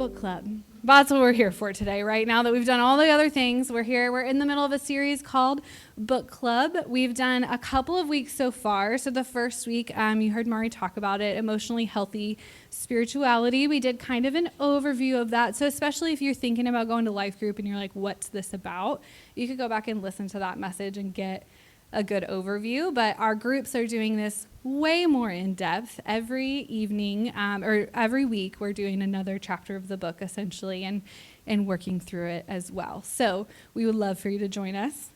book club. That's what we're here for today, right? Now that we've done all the other things, we're here. We're in the middle of a series called Book Club. We've done a couple of weeks so far. So the first week, you heard Mari talk about it, emotionally healthy spirituality. We did kind of an overview of that. So especially if you're thinking about going to life group and you're like, what's this about? You could go back and listen to that message and get a good overview. But our groups are doing this way more in depth every evening or every week. We're doing another chapter of the book essentially and working through it as well. So we would love for you to join us.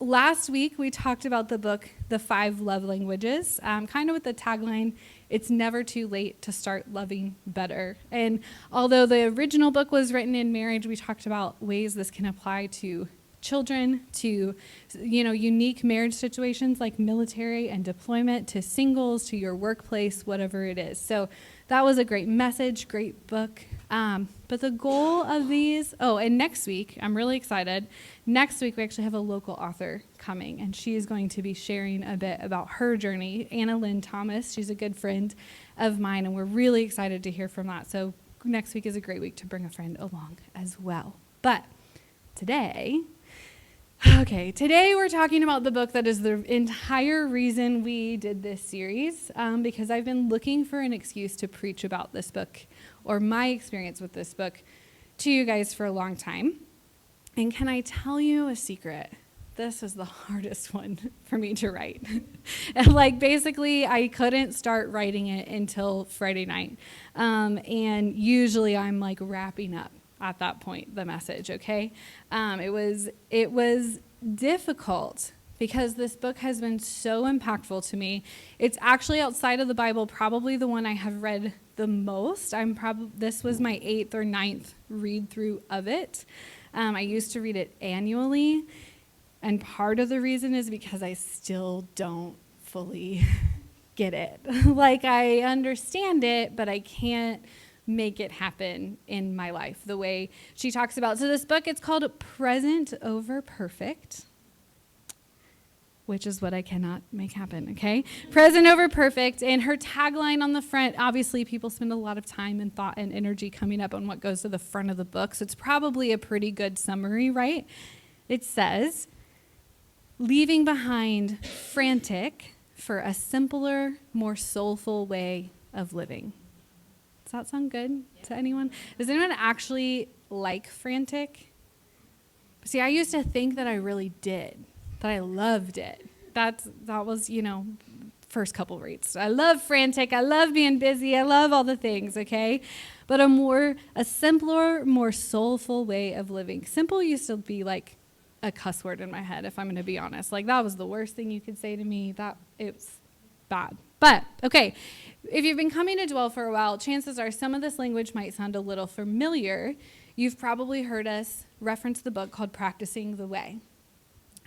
Last week we talked about the book, The 5 Love Languages, kind of with the tagline, it's never too late to start loving better. And although the original book was written in marriage, we talked about ways this can apply to children, to unique marriage situations like military and deployment, to singles, to your workplace, whatever it is. So that was a great message, great book. But the goal of these, and next week, I'm really excited. Next week, we actually have a local author coming, and she is going to be sharing a bit about her journey. Anna Lynn Thomas, she's a good friend of mine, and we're really excited to hear from that. So next week is a great week to bring a friend along as well. But today we're talking about the book that is the entire reason we did this series, because I've been looking for an excuse to preach about this book or my experience with this book to you guys for a long time. And can I tell you a secret? This is the hardest one for me to write. And basically, I couldn't start writing it until Friday night. And usually I'm wrapping up at that point, the message, okay? It was difficult because this book has been so impactful to me. It's actually outside of the Bible, probably the one I have read the most. This was my 8th or 9th read through of it. I used to read it annually, and part of the reason is because I still don't fully get it. I understand it, but I can't make it happen in my life the way she talks about. So this book, it's called Present Over Perfect, which is what I cannot make happen, okay? Present Over Perfect. And her tagline on the front, obviously people spend a lot of time and thought and energy coming up on what goes to the front of the book. So it's probably a pretty good summary, right? It says, leaving behind frantic for a simpler, more soulful way of living. Does that sound good to anyone? Does anyone actually like frantic? See, I used to think that I really did, that I loved it. That was, first couple reads. I love frantic. I love being busy. I love all the things, okay? But a simpler, more soulful way of living. Simple used to be like a cuss word in my head, if I'm going to be honest. That was the worst thing you could say to me. It's bad. But, okay, if you've been coming to Dwell for a while, chances are some of this language might sound a little familiar. You've probably heard us reference the book called Practicing the Way.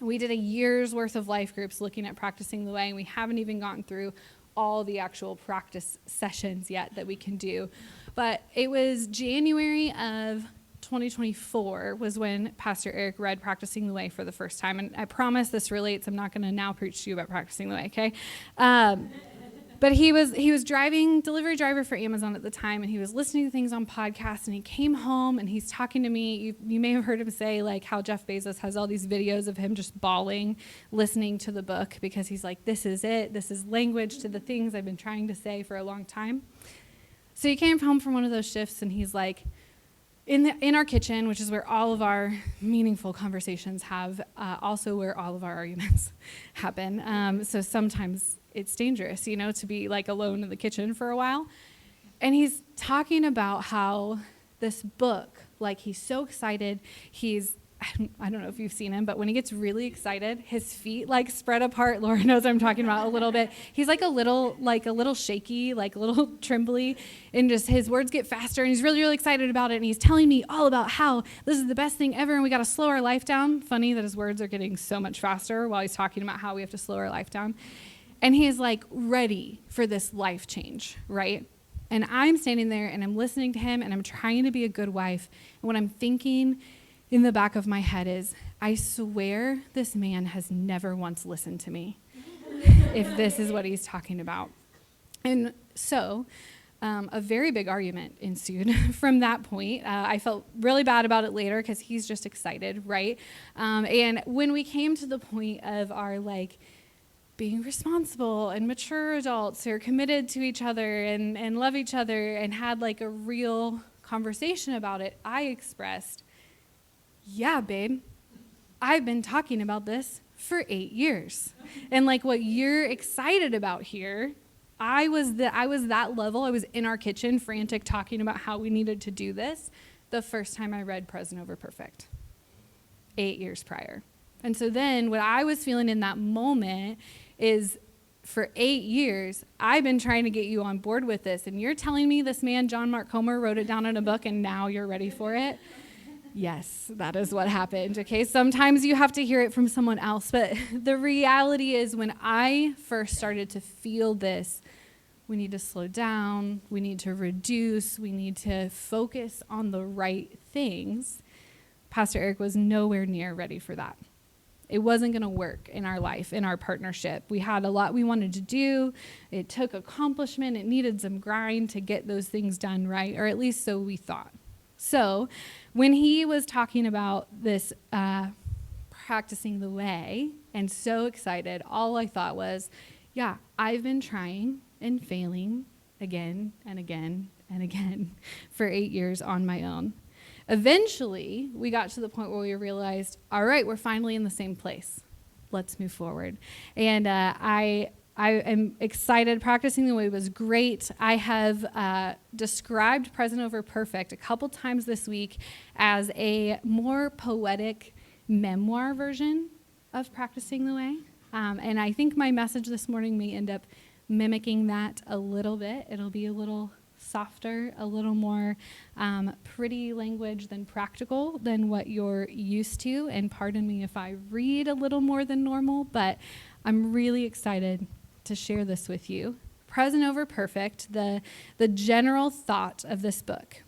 We did a year's worth of life groups looking at Practicing the Way, and we haven't even gotten through all the actual practice sessions yet that we can do. But it was January of 2024 was when Pastor Aeric read Practicing the Way for the first time. And I promise this relates. I'm not going to now preach to you about Practicing the Way, okay? But he was delivery driver for Amazon at the time, and he was listening to things on podcasts, and he came home, and he's talking to me. You may have heard him say, how Jeff Bezos has all these videos of him just bawling, listening to the book, because he's like, this is it. This is language to the things I've been trying to say for a long time. So he came home from one of those shifts, and he's like, in our kitchen, which is where all of our meaningful conversations have, also where all of our arguments happen. So sometimes it's dangerous, to be alone in the kitchen for a while. And he's talking about how this book, he's so excited. I don't know if you've seen him, but when he gets really excited, his feet spread apart. Laura knows what I'm talking about a little bit. He's a little shaky, a little trembly, and just his words get faster, and he's really, really excited about it. And he's telling me all about how this is the best thing ever, and we got to slow our life down. Funny that his words are getting so much faster while he's talking about how we have to slow our life down. And he is ready for this life change, right? And I'm standing there and I'm listening to him and I'm trying to be a good wife. And what I'm thinking in the back of my head is, I swear this man has never once listened to me if this is what he's talking about. And so a very big argument ensued from that point. I felt really bad about it later because he's just excited, right? And when we came to the point of our being responsible and mature adults who are committed to each other and love each other and had a real conversation about it, I expressed, yeah, babe, I've been talking about this for 8 years. And what you're excited about here, I was that level. I was in our kitchen frantic talking about how we needed to do this the first time I read Present Over Perfect 8 years prior. And so then what I was feeling in that moment is, for 8 years, I've been trying to get you on board with this, and you're telling me this man, John Mark Comer, wrote it down in a book, and now you're ready for it? Yes, that is what happened, okay? Sometimes you have to hear it from someone else, but the reality is when I first started to feel this, we need to slow down, we need to reduce, we need to focus on the right things, Pastor Aeric was nowhere near ready for that. It wasn't going to work in our life, in our partnership. We had a lot we wanted to do. It took accomplishment. It needed some grind to get those things done right, or at least so we thought. So when he was talking about this practicing the way and so excited, all I thought was, yeah, I've been trying and failing again and again and again for 8 years on my own. Eventually, we got to the point where we realized, all right, we're finally in the same place. Let's move forward. And I am excited. Practicing the way was great. I have described Present Over Perfect a couple times this week as a more poetic memoir version of Practicing the Way. And I think my message this morning may end up mimicking that a little bit. It'll be a little softer, a little more pretty language than practical than what you're used to. And pardon me if I read a little more than normal, but I'm really excited to share this with you. Present Over Perfect, the general thought of this book.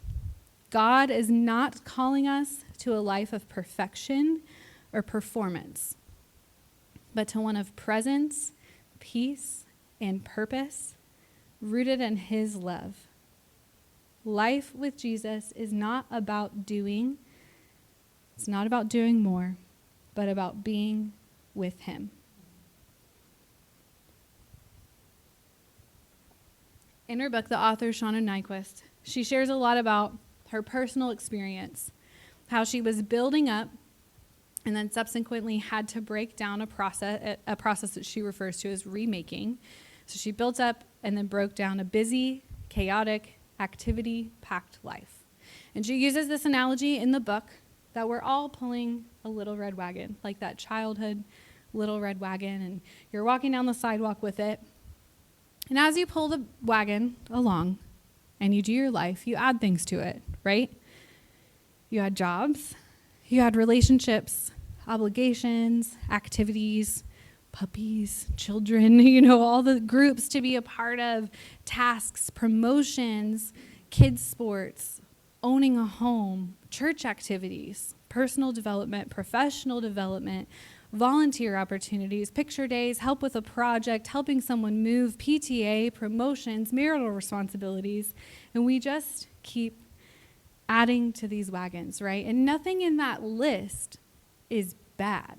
God is not calling us to a life of perfection or performance, but to one of presence, peace, and purpose, rooted in his love. Life with Jesus is not about doing. It's not about doing more, but about being with him. In her book, the author, Shauna Nyquist, she shares a lot about her personal experience, how she was building up and then subsequently had to break down a process that she refers to as remaking. So she built up and then broke down a busy, chaotic, activity-packed life. And she uses this analogy in the book that we're all pulling a little red wagon, like that childhood little red wagon, and you're walking down the sidewalk with it. And as you pull the wagon along and you do your life, you add things to it, right? You add jobs, you add relationships, obligations, activities, puppies, children, all the groups to be a part of, tasks, promotions, kids' sports, owning a home, church activities, personal development, professional development, volunteer opportunities, picture days, help with a project, helping someone move, PTA, promotions, marital responsibilities, and we just keep adding to these wagons, right? And nothing in that list is bad.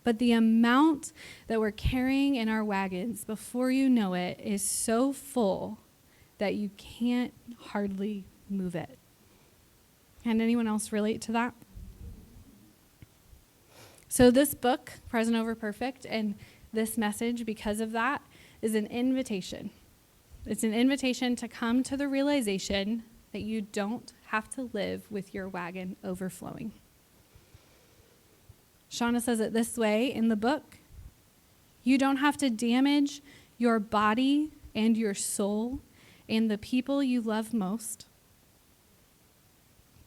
But the amount that we're carrying in our wagons, before you know it, is so full that you can't hardly move it. Can anyone else relate to that? So this book, Present Over Perfect, and this message, because of that, is an invitation. It's an invitation to come to the realization that you don't have to live with your wagon overflowing. Shauna says it this way in the book: you don't have to damage your body and your soul and the people you love most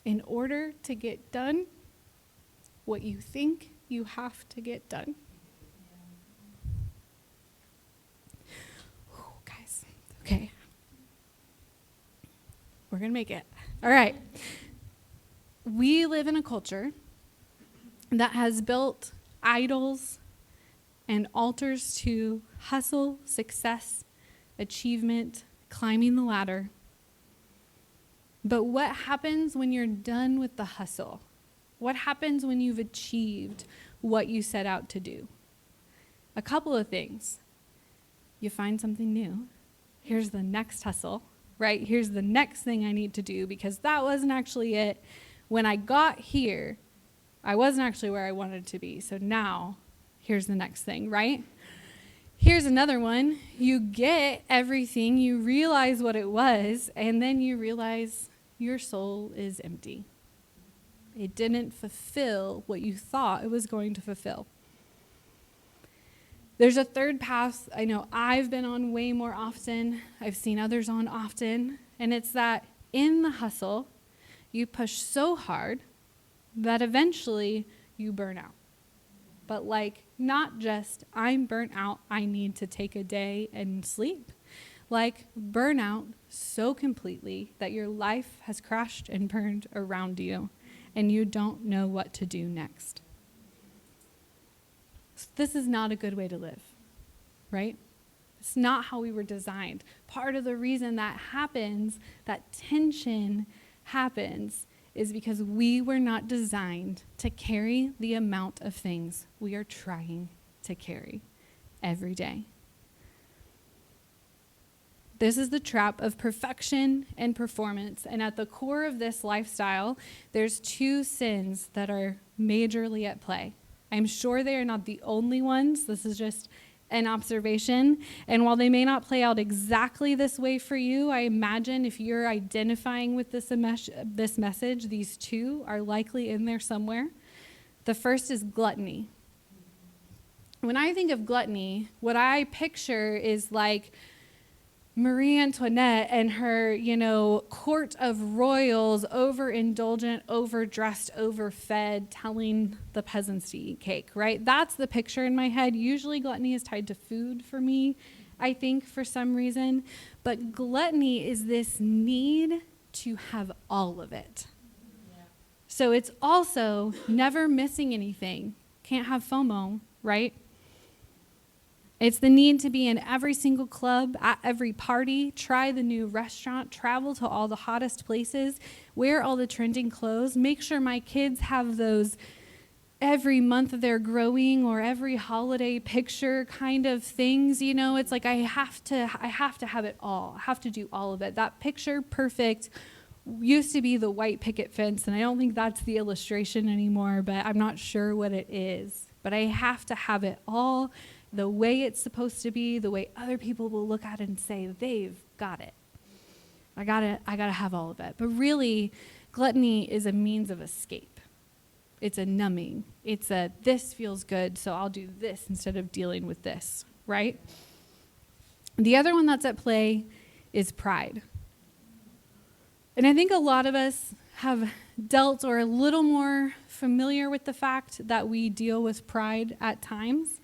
in order to get done what you think you have to get done. Whew, guys, okay. We're going to make it. All right. We live in a culture that has built idols and altars to hustle, success, achievement, climbing the ladder. But what happens when you're done with the hustle? What happens when you've achieved what you set out to do? A couple of things. You find something new. Here's the next hustle, right? Here's the next thing I need to do because that wasn't actually it. When I got here, I wasn't actually where I wanted to be. So now, here's the next thing, right? Here's another one. You get everything, you realize what it was, and then you realize your soul is empty. It didn't fulfill what you thought it was going to fulfill. There's a third path I know I've been on way more often. I've seen others on often. And it's that in the hustle, you push so hard that eventually you burn out. But like, not just, I'm burnt out, I need to take a day and sleep. Like, burn out so completely that your life has crashed and burned around you, and you don't know what to do next. This is not a good way to live, right? It's not how we were designed. Part of the reason that happens, that tension happens, is because we were not designed to carry the amount of things we are trying to carry every day. This is the trap of perfection and performance. And at the core of this lifestyle, there's two sins that are majorly at play. I'm sure they are not the only ones. This is just an observation. And while they may not play out exactly this way for you, I imagine if you're identifying with this message, these two are likely in there somewhere. The first is gluttony. When I think of gluttony, what I picture is like Marie Antoinette and her, court of royals, overindulgent, overdressed, overfed, telling the peasants to eat cake, right? That's the picture in my head. Usually gluttony is tied to food for me, I think, for some reason. But gluttony is this need to have all of it. Yeah. So it's also never missing anything. Can't have FOMO, right? It's the need to be in every single club, at every party, try the new restaurant, travel to all the hottest places, wear all the trending clothes, make sure my kids have those every month they're growing or every holiday picture kind of things. It's like I have to have it all. I have to do all of it. That picture perfect used to be the white picket fence, and I don't think that's the illustration anymore, but I'm not sure what it is. But I have to have it all the way it's supposed to be, the way other people will look at it and say, they've got it. I gotta have all of it. But really, gluttony is a means of escape. It's a numbing. It's a, this feels good, so I'll do this instead of dealing with this, right? The other one that's at play is pride. And I think a lot of us have dealt or are a little more familiar with the fact that we deal with pride at times.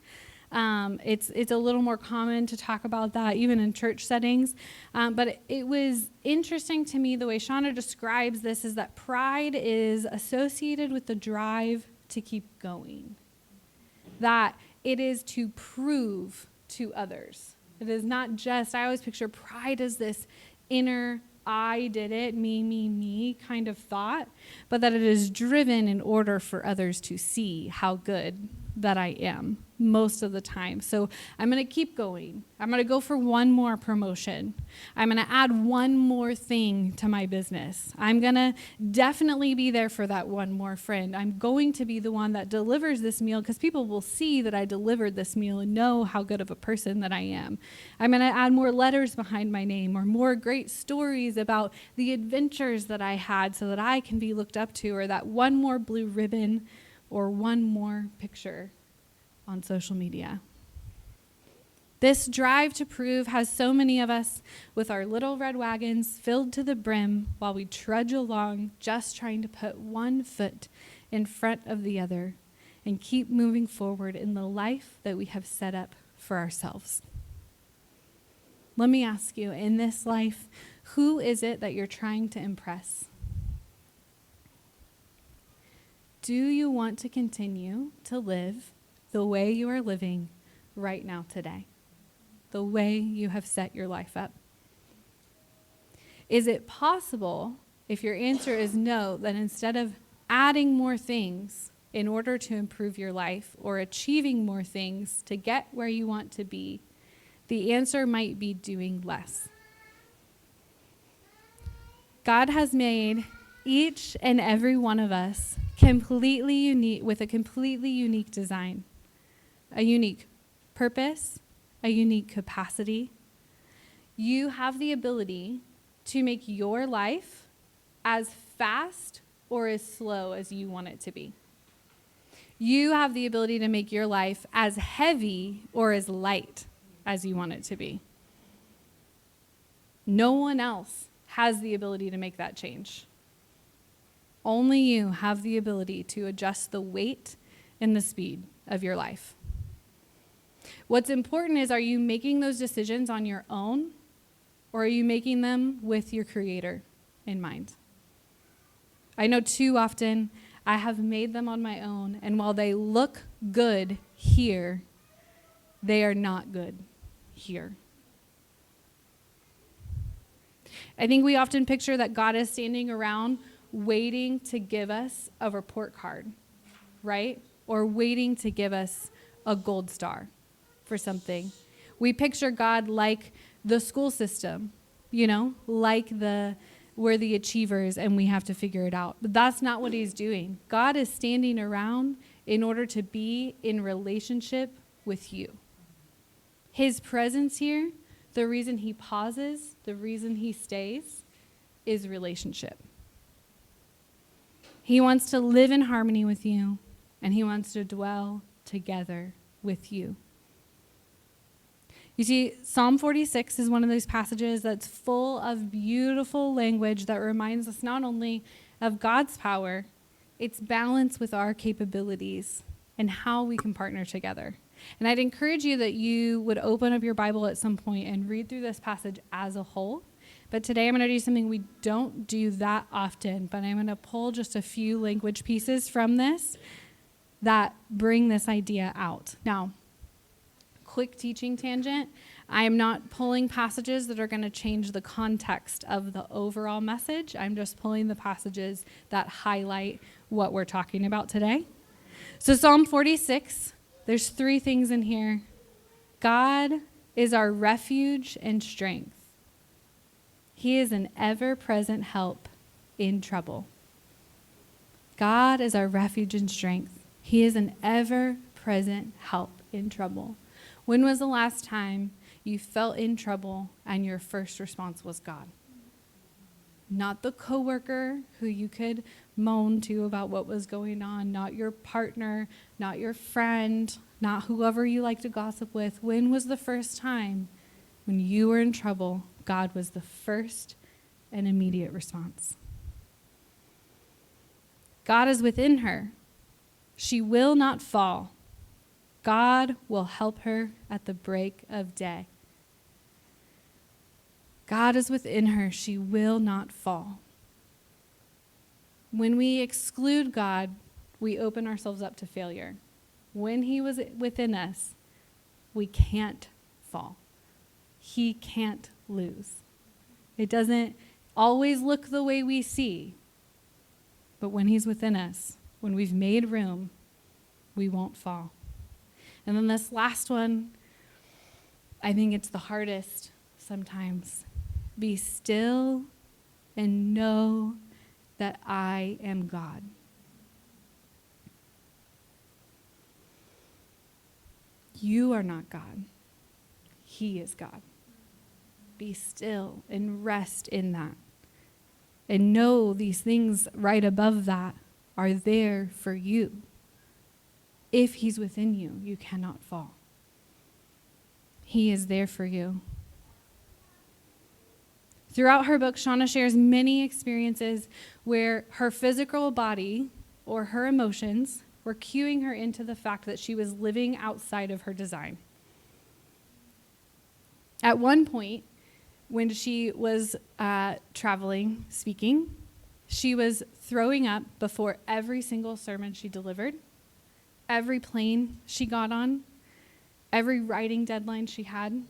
It's a little more common to talk about that even in church settings. But it was interesting to me the way Shauna describes this is that pride is associated with the drive to keep going. That it is to prove to others. It is not just, I always picture pride as this inner I did it, me kind of thought, but that it is driven in order for others to see how good that I am most of the time. So I'm going to keep going. I'm going to go for one more promotion. I'm going to add one more thing to my business. I'm going to definitely be there for that one more friend. I'm going to be the one that delivers this meal because people will see that I delivered this meal and know how good of a person that I am. I'm going to add more letters behind my name or more great stories about the adventures that I had so that I can be looked up to, or that one more blue ribbon or one more picture on social media. This drive to prove has so many of us with our little red wagons filled to the brim while we trudge along just trying to put one foot in front of the other and keep moving forward in the life that we have set up for ourselves. Let me ask you, in this life, who is it that you're trying to impress? Do you want to continue to live the way you are living right now today? The way you have set your life up? Is it possible, if your answer is no, that instead of adding more things in order to improve your life or achieving more things to get where you want to be, the answer might be doing less? God has made each and every one of us completely unique, with a completely unique design, a unique purpose, a unique capacity. You have the ability to make your life as fast or as slow as you want it to be. You have the ability to make your life as heavy or as light as you want it to be. No one else has the ability to make that change. Only you have the ability to adjust the weight and the speed of your life. What's important is, are you making those decisions on your own, or are you making them with your Creator in mind? I know too often I have made them on my own, and while they look good here, they are not good here. I think we often picture that God is standing around waiting to give us a report card, right? Or waiting to give us a gold star for something. We picture God like the school system, like we're the achievers and we have to figure it out. But that's not what he's doing. God is standing around in order to be in relationship with you. His presence here, the reason he pauses, the reason he stays, is relationship. He wants to live in harmony with you, and he wants to dwell together with you. You see, Psalm 46 is one of those passages that's full of beautiful language that reminds us not only of God's power, its balance with our capabilities and how we can partner together. And I'd encourage you that you would open up your Bible at some point and read through this passage as a whole. But today I'm going to do something we don't do that often, but I'm going to pull just a few language pieces from this that bring this idea out. Now, quick teaching tangent. I am not pulling passages that are going to change the context of the overall message. I'm just pulling the passages that highlight what we're talking about today. So Psalm 46, there's 3 things in here. God is our refuge and strength. He is an ever-present help in trouble. God is our refuge and strength. He is an ever-present help in trouble. When was the last time you felt in trouble and your first response was God? Not the coworker who you could moan to about what was going on, not your partner, not your friend, not whoever you like to gossip with. When was the first time when you were in trouble, God was the first and immediate response? God is within her. She will not fall. God will help her at the break of day. God is within her. She will not fall. When we exclude God, we open ourselves up to failure. When he was within us, we can't fall. He can't lose. It doesn't always look the way we see, but when he's within us, when we've made room, we won't fall. And then this last one, I think it's the hardest sometimes. Be still and know that I am God. You are not God. He is God. Be still and rest in that. And know these things right above that are there for you. If he's within you, you cannot fall. He is there for you. Throughout her book, Shauna shares many experiences where her physical body or her emotions were cueing her into the fact that she was living outside of her design. At one point, when she was traveling, speaking, she was throwing up before every single sermon she delivered, every plane she got on, every writing deadline she had.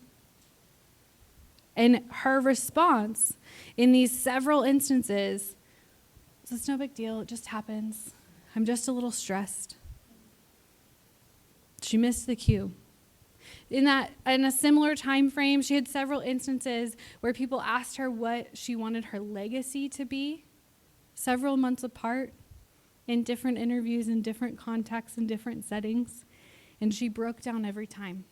And her response in these several instances was, it's no big deal, it just happens. I'm just a little stressed. She missed the cue. In a similar time frame, she had several instances where people asked her what she wanted her legacy to be, several months apart, in different interviews, in different contexts, in different settings, and she broke down every time.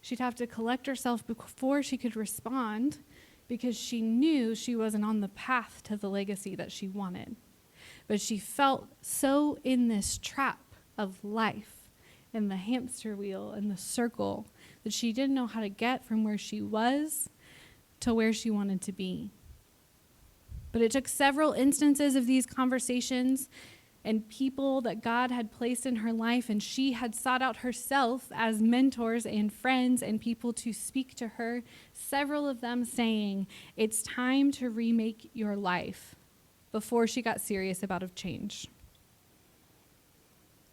She'd have to collect herself before she could respond because she knew she wasn't on the path to the legacy that she wanted. But she felt so in this trap of life and the hamster wheel and the circle that she didn't know how to get from where she was to where she wanted to be. But it took several instances of these conversations and people that God had placed in her life, and she had sought out herself as mentors and friends and people to speak to her, several of them saying, it's time to remake your life, before she got serious about a change.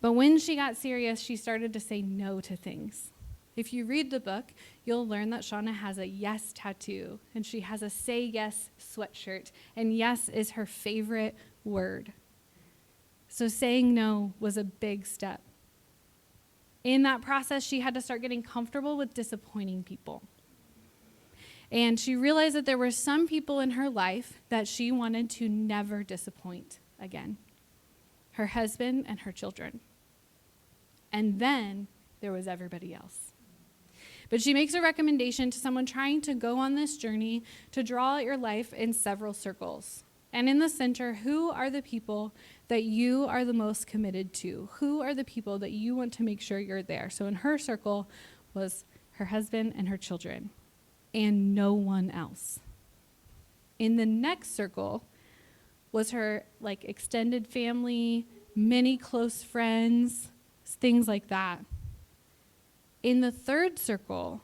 But when she got serious, she started to say no to things. If you read the book, you'll learn that Shauna has a yes tattoo, and she has a say yes sweatshirt, and yes is her favorite word. So saying no was a big step. In that process, she had to start getting comfortable with disappointing people. And she realized that there were some people in her life that she wanted to never disappoint again. Her husband and her children. And then there was everybody else. But she makes a recommendation to someone trying to go on this journey to draw out your life in several circles. And in the center, who are the people that you are the most committed to? Who are the people that you want to make sure you're there? So in her circle was her husband and her children, and no one else. In the next circle was her extended family, many close friends, things like that. In the third circle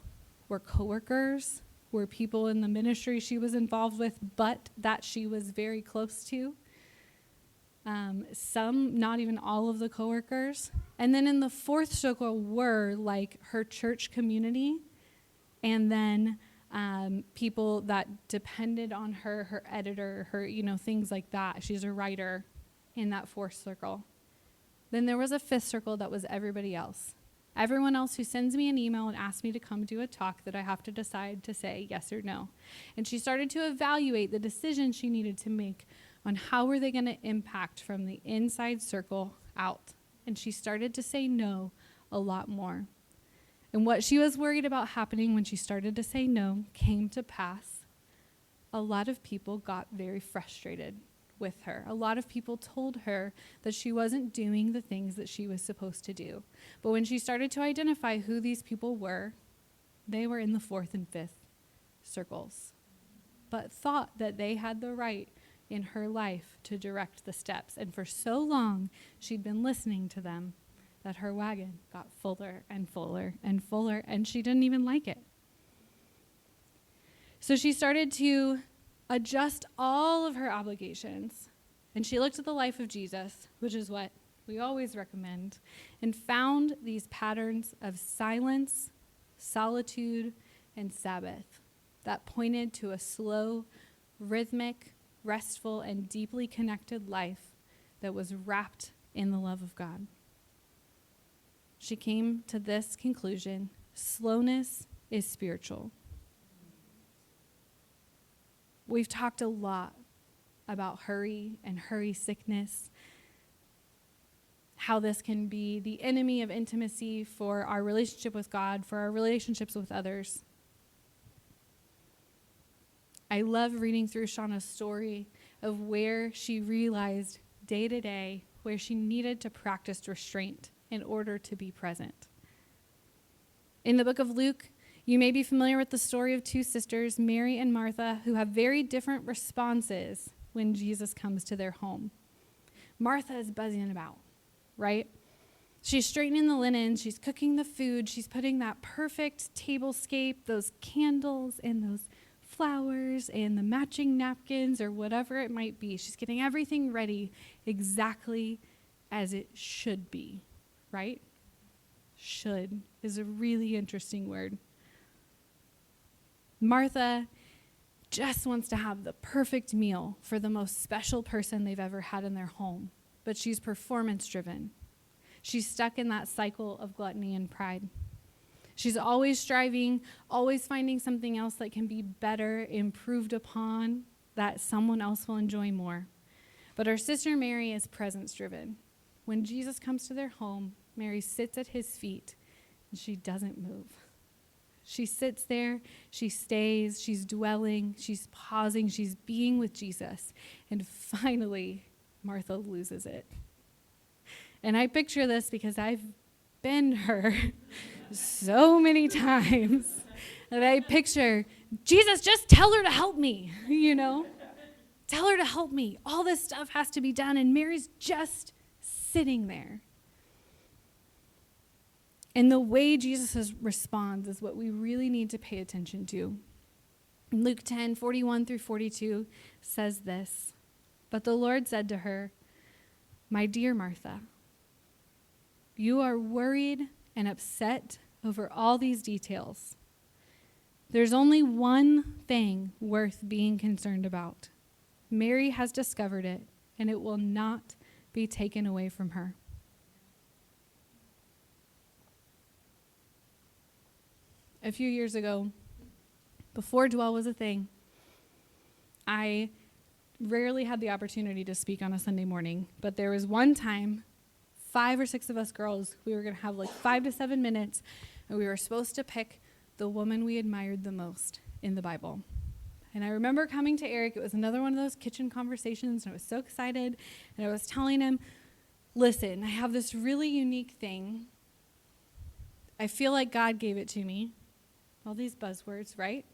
were coworkers, were people in the ministry she was involved with, but that she was very close to. Some, not even all of the coworkers. And then in the fourth circle were her church community, and then people that depended on her, her editor, her, things like that. She's a writer in that fourth circle. Then there was a fifth circle that was everybody else. Everyone else who sends me an email and asks me to come do a talk that I have to decide to say yes or no. And she started to evaluate the decisions she needed to make on how were they going to impact from the inside circle out. And she started to say no a lot more. And what she was worried about happening when she started to say no came to pass. A lot of people got very frustrated with her. A lot of people told her that she wasn't doing the things that she was supposed to do. But when she started to identify who these people were, they were in the fourth and fifth circles, but thought that they had the right in her life to direct the steps. And for so long, she'd been listening to them that her wagon got fuller and fuller and fuller, and she didn't even like it. So she started to adjust all of her obligations, and she looked at the life of Jesus, which is what we always recommend, and found these patterns of silence, solitude, and Sabbath that pointed to a slow, rhythmic, restful, and deeply connected life that was wrapped in the love of God. She came to this conclusion: slowness is spiritual. We've talked a lot about hurry and hurry sickness, how this can be the enemy of intimacy for our relationship with God, for our relationships with others. I love reading through Shauna's story of where she realized day to day where she needed to practice restraint in order to be present. In the book of Luke, you may be familiar with the story of two sisters, Mary and Martha, who have very different responses when Jesus comes to their home. Martha is buzzing about, right? She's straightening the linen, she's cooking the food, she's putting that perfect tablescape, those candles and those flowers and the matching napkins or whatever it might be. She's getting everything ready exactly as it should be, right? Should is a really interesting word. Martha just wants to have the perfect meal for the most special person they've ever had in their home, but she's performance driven. She's stuck in that cycle of gluttony and pride. She's always striving, always finding something else that can be better, improved upon, that someone else will enjoy more. But her sister Mary is presence driven. When Jesus comes to their home, Mary sits at his feet and she doesn't move. She sits there, she stays, she's dwelling, she's pausing, she's being with Jesus. And finally, Martha loses it. And I picture this because I've been her so many times that I picture, Jesus, just tell her to help me, Tell her to help me. All this stuff has to be done, and Mary's just sitting there. And the way Jesus responds is what we really need to pay attention to. Luke 10:41-42 says this, "But the Lord said to her, 'My dear Martha, you are worried and upset over all these details. There's only one thing worth being concerned about. Mary has discovered it, and it will not be taken away from her.'" A few years ago, before Dwell was a thing, I rarely had the opportunity to speak on a Sunday morning, but there was one time, 5 or 6 of us girls, we were going to have 5 to 7 minutes, and we were supposed to pick the woman we admired the most in the Bible. And I remember coming to Eric. It was another one of those kitchen conversations, and I was so excited, and I was telling him, listen, I have this really unique thing. I feel like God gave it to me. All these buzzwords, right?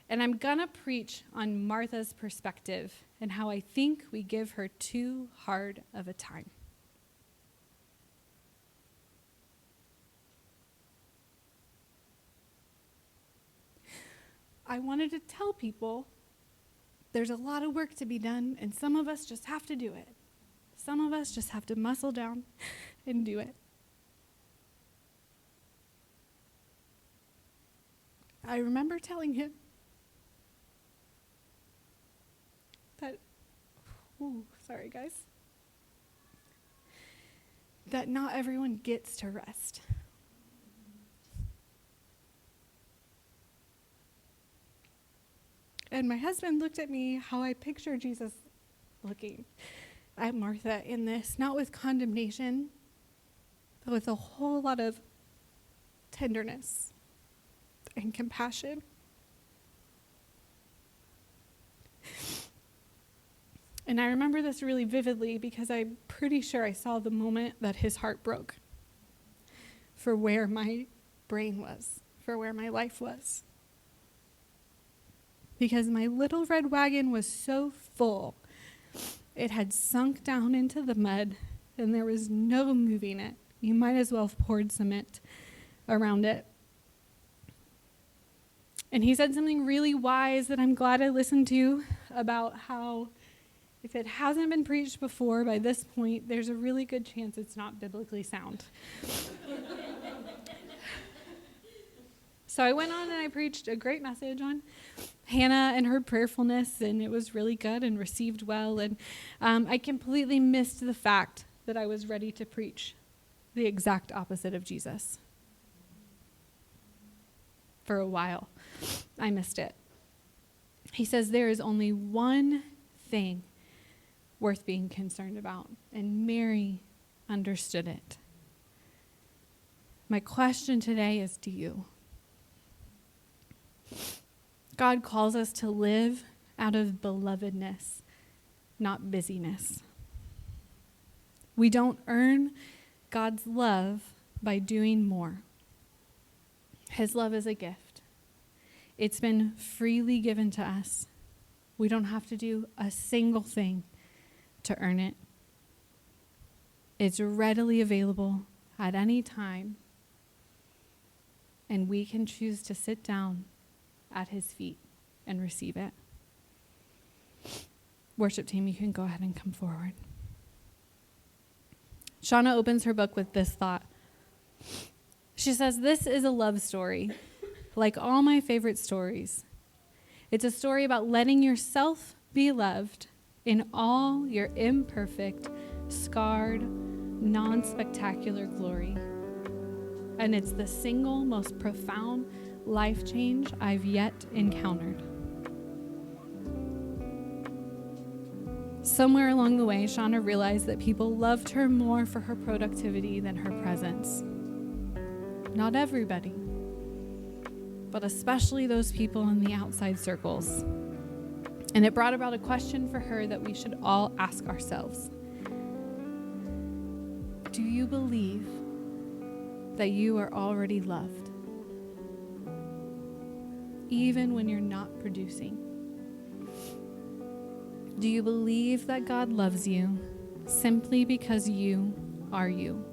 And I'm going to preach on Martha's perspective and how I think we give her too hard of a time. I wanted to tell people there's a lot of work to be done, and some of us just have to do it. Some of us just have to muscle down and do it. I remember telling him that, sorry guys, that not everyone gets to rest. And my husband looked at me how I picture Jesus looking at Martha in this, not with condemnation, but with a whole lot of tenderness and compassion. And I remember this really vividly because I'm pretty sure I saw the moment that his heart broke for where my brain was, for where my life was. Because my little red wagon was so full, it had sunk down into the mud, and there was no moving it. You might as well have poured cement around it. And he said something really wise that I'm glad I listened to about how if it hasn't been preached before, by this point, there's a really good chance it's not biblically sound. So I went on and I preached a great message on Hannah and her prayerfulness, and it was really good and received well. And I completely missed the fact that I was ready to preach the exact opposite of Jesus. For a while, I missed it. He says there is only one thing worth being concerned about, and Mary understood it. My question today is, do you? God calls us to live out of belovedness, not busyness. We don't earn God's love by doing more. His love is a gift. It's been freely given to us. We don't have to do a single thing to earn it. It's readily available at any time, and we can choose to sit down at his feet and receive it. Worship team, you can go ahead and come forward. Shauna opens her book with this thought. She says, "This is a love story, like all my favorite stories. It's a story about letting yourself be loved in all your imperfect, scarred, non-spectacular glory. And it's the single most profound life change I've yet encountered." Somewhere along the way, Shauna realized that people loved her more for her productivity than her presence. Not everybody, but especially those people in the outside circles. And it brought about a question for her that we should all ask ourselves. Do you believe that you are already loved, even when you're not producing? Do you believe that God loves you simply because you are you?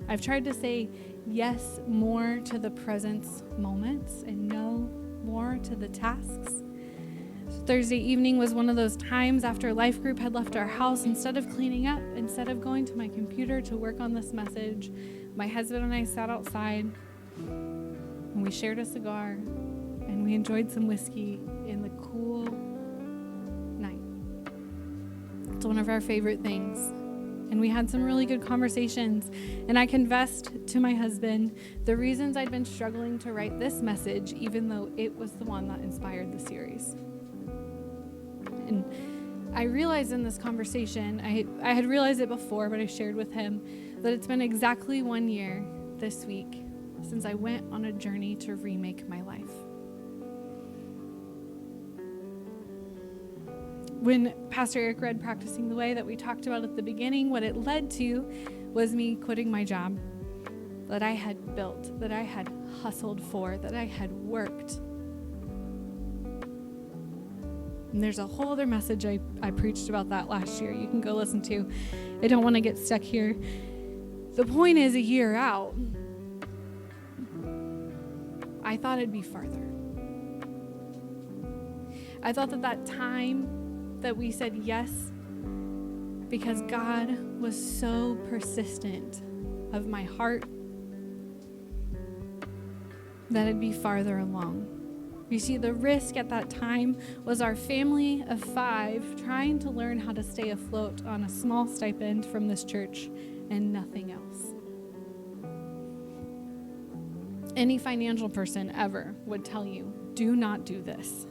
I've tried to say yes more to the presence moments and no more to the tasks. Thursday evening was one of those times after life group had left our house. Instead of cleaning up, instead of going to my computer to work on this message, my husband and I sat outside and we shared a cigar and we enjoyed some whiskey in the cool night. It's one of our favorite things. And we had some really good conversations. And I confessed to my husband the reasons I'd been struggling to write this message, even though it was the one that inspired the series. And I realized in this conversation, I had realized it before, but I shared with him that it's been exactly 1 year this week since I went on a journey to remake my life. When Pastor Aeric read Practicing the Way that we talked about at the beginning, what it led to was me quitting my job that I had built, that I had hustled for, that I had worked. And there's a whole other message I preached about that last year. You can go listen to. I don't want to get stuck here. The point is, a year out, I thought it'd be farther. I thought that time that we said yes because God was so persistent of my heart that it'd be farther along. You see, the risk at that time was our family of 5 trying to learn how to stay afloat on a small stipend from this church and nothing else. Any financial person ever would tell you, do not do this.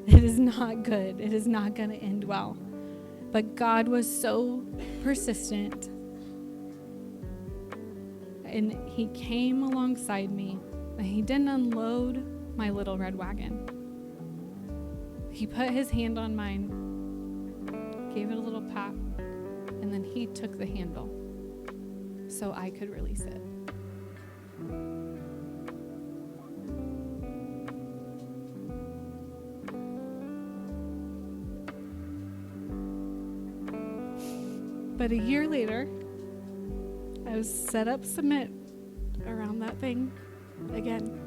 It is not good. It is not going to end well. But God was so persistent. And he came alongside me. And he didn't unload my little red wagon. He put his hand on mine, gave it a little pat, and then he took the handle so I could release it. But a year later, I was set up cement around that thing again.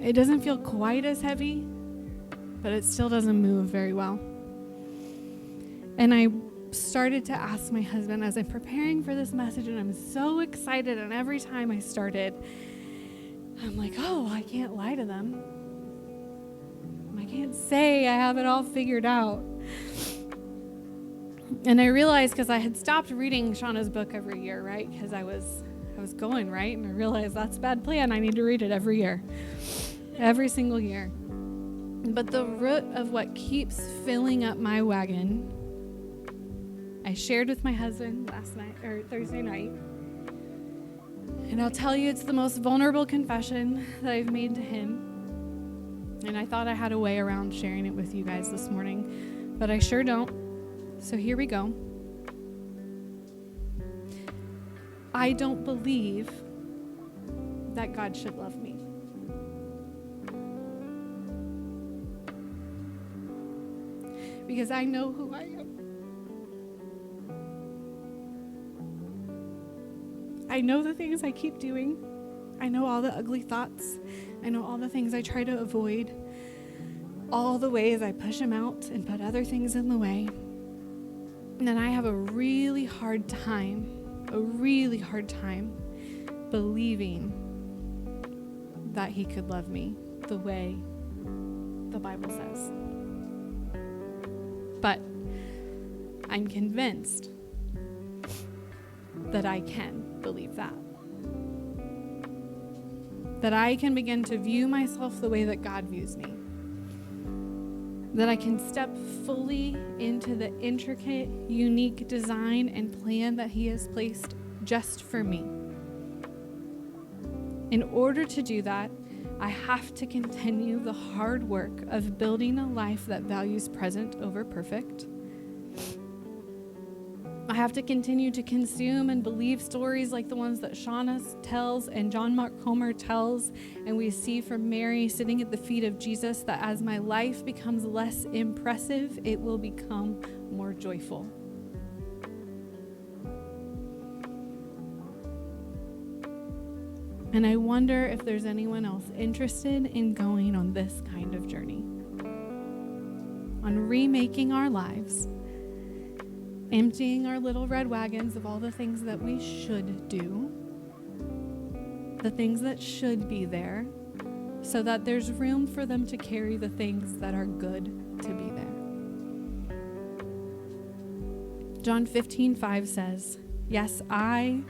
It doesn't feel quite as heavy, but it still doesn't move very well. And I started to ask my husband as I'm preparing for this message, and I'm so excited, and every time I started, I'm like, oh, I can't lie to them. I can't say I have it all figured out. And I realized, because I had stopped reading Shauna's book every year, right? Because I was going, right? And I realized that's a bad plan. I need to read it every year. Every single year. But the root of what keeps filling up my wagon, I shared with my husband Thursday night. And I'll tell you, it's the most vulnerable confession that I've made to him. And I thought I had a way around sharing it with you guys this morning, but I sure don't. So here we go. I don't believe that God should love me. Because I know who I am. I know the things I keep doing. I know all the ugly thoughts. I know all the things I try to avoid. all the ways I push him out and put other things in the way, then I have a really hard time believing that he could love me the way the Bible says. But I'm convinced that I can believe that. That I can begin to view myself the way that God views me. That I can step fully into the intricate, unique design and plan that he has placed just for me. In order to do that, I have to continue the hard work of building a life that values present over perfect. I have to continue to consume and believe stories like the ones that Shauna tells and John Mark Comer tells, and we see from Mary sitting at the feet of Jesus, that as my life becomes less impressive, it will become more joyful. And I wonder if there's anyone else interested in going on this kind of journey, on remaking our lives, emptying our little red wagons of all the things that we should do, the things that should be there, so that there's room for them to carry the things that are good to be there. John 15:5 says, "Yes, I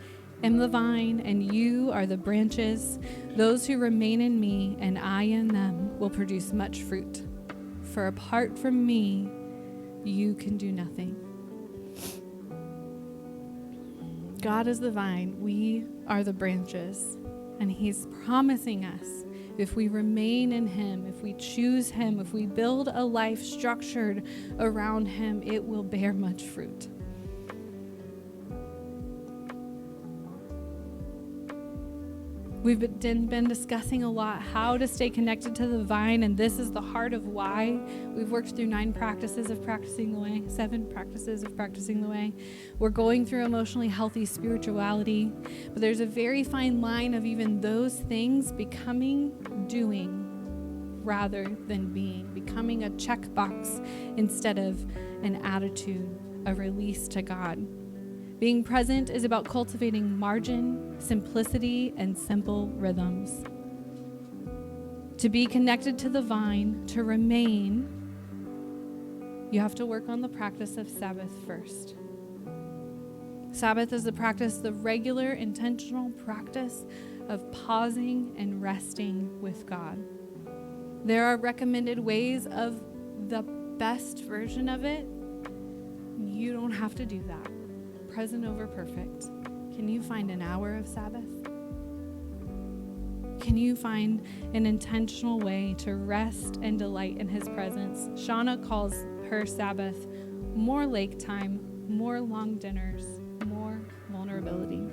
am the vine, and you are the branches. Those who remain in me and I in them will produce much fruit. For apart from me, you can do nothing." God is the vine, we are the branches, and he's promising us, if we remain in him, if we choose him, if we build a life structured around him, it will bear much fruit. We've been discussing a lot how to stay connected to the vine, and this is the heart of why. We've worked through 7 practices of practicing the way. We're going through emotionally healthy spirituality, but there's a very fine line of even those things becoming doing rather than being, becoming a checkbox instead of an attitude, a release to God. Being present is about cultivating margin, simplicity, and simple rhythms. To be connected to the vine, to remain, you have to work on the practice of Sabbath first. Sabbath is the regular, intentional practice of pausing and resting with God. There are recommended ways of the best version of it. You don't have to do that. Present over perfect. Can you find an hour of Sabbath? Can you find an intentional way to rest and delight in his presence? Shauna calls her Sabbath more lake time, more long dinners, more vulnerability.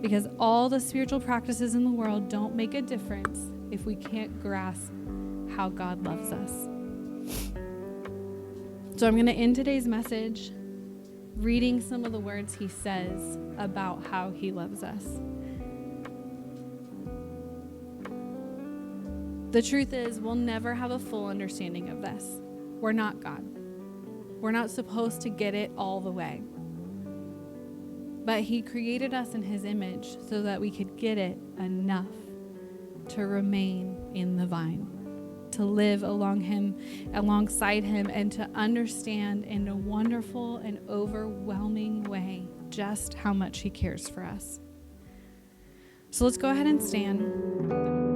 Because all the spiritual practices in the world don't make a difference if we can't grasp how God loves us. So I'm going to end today's message reading some of the words he says about how he loves us. The truth is, we'll never have a full understanding of this. We're not God. We're not supposed to get it all the way. But he created us in his image so that we could get it enough to remain in the vine, to live alongside him, and to understand in a wonderful and overwhelming way just how much he cares for us. So let's go ahead and stand.